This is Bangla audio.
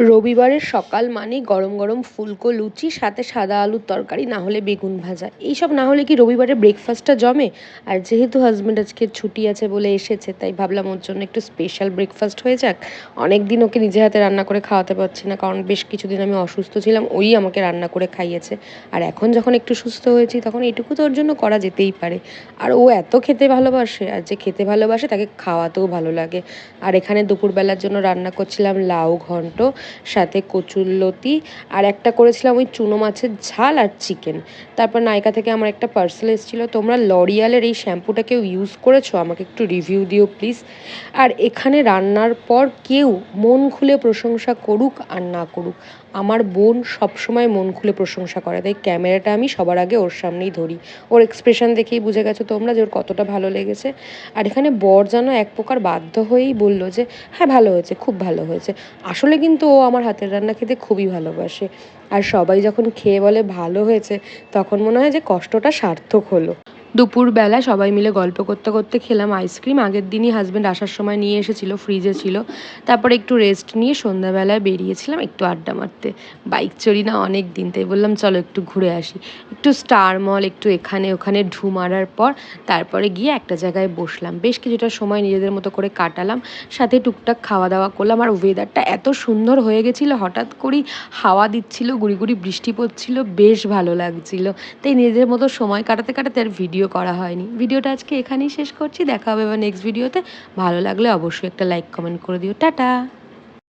রবিবারের সকাল মানেই গরম গরম ফুলকো লুচি, সাথে সাদা আলুর তরকারি, না হলে বেগুন ভাজা। এইসব না হলে কি রবিবারের ব্রেকফাস্টটা জমে? আর যেহেতু হাজব্যান্ড আজকে ছুটি আছে বলে এসেছে, তাই ভাবলাম ওর জন্য একটু স্পেশাল ব্রেকফাস্ট হয়ে যাক। অনেক দিন ওকে নিজে হাতে রান্না করে খাওয়াতে পারছি না, কারণ বেশ কিছুদিন আমি অসুস্থ ছিলাম, ওই আমাকে রান্না করে খাইয়েছে। আর এখন যখন একটু সুস্থ হয়েছি, তখন এইটুকু তো ওর জন্য করা যেতেই পারে। আর ও এত খেতে ভালোবাসে, আর যে খেতে ভালোবাসে তাকে খাওয়াতেও ভালো লাগে। আর এখানে দুপুরবেলার জন্য রান্না করছিলাম লাউ ঘন্ট, সাথে কচুরলতি, আর একটা করেছিলাম ওই চুনো মাছের ঝাল আর চিকেন। তারপর নায়িকা থেকে আমার একটা পার্সেল এসেছিলো, তোমরা লরিয়ালের এই শ্যাম্পুটা কেউ ইউজ করেছো? আমাকে একটু রিভিউ দিও প্লিজ। আর এখানে রান্নার পর কেউ মন খুলে প্রশংসা করুক আর না করুক, আমার বোন সবসময় মন খুলে প্রশংসা করে, তাই ক্যামেরাটা আমি সবার আগে ওর সামনেই ধরি। ওর এক্সপ্রেশন দেখেই বুঝে গেছো তোমরা যে ওর কতটা ভালো লেগেছে। আর এখানে বর যেন এক প্রকার বাধ্য হয়েই বললো যে হ্যাঁ ভালো হয়েছে, খুব ভালো হয়েছে। আসলে কিন্তু ও আমার হাতের রান্না খেতে খুবই ভালোবাসে। আর সবাই যখন খেয়ে বলে ভালো হয়েছে, তখন মনে হয় যে কষ্টটা সার্থক হলো। দুপুরবেলা সবাই মিলে গল্প করতে করতে খেলাম আইসক্রিম। আগের দিনই হাজব্যান্ড আসার সময় নিয়ে এসেছিলো, ফ্রিজে ছিল। তারপরে একটু রেস্ট নিয়ে সন্ধ্যাবেলায় বেরিয়েছিলাম একটু আড্ডা মারতে। বাইক চড়ি না অনেক দিন, তাই বললাম চলো একটু ঘুরে আসি। একটু স্টার মল, একটু এখানে ওখানে ঢু মারার পর তারপরে গিয়ে একটা জায়গায় বসলাম, বেশ কিছুটা সময় নিজেদের মতো করে কাটালাম, সাথে টুকটাক খাওয়া দাওয়া করলাম। আর ওয়েদারটা এত সুন্দর হয়ে গেছিলো, হঠাৎ করেই হাওয়া দিচ্ছিল, গুড়ি গুড়ি বৃষ্টি পড়ছিল, বেশ ভালো লাগছিল। তাই নিজেদের মতো সময় কাটাতে কাটাতে আর ভিডিও করা হয়নি। ভিডিওটা আজকে এখানেই শেষ করছি, দেখা হবে এবার নেক্সট ভিডিওতে। ভালো লাগলে অবশ্যই একটা লাইক কমেন্ট করে দিও। টাটা।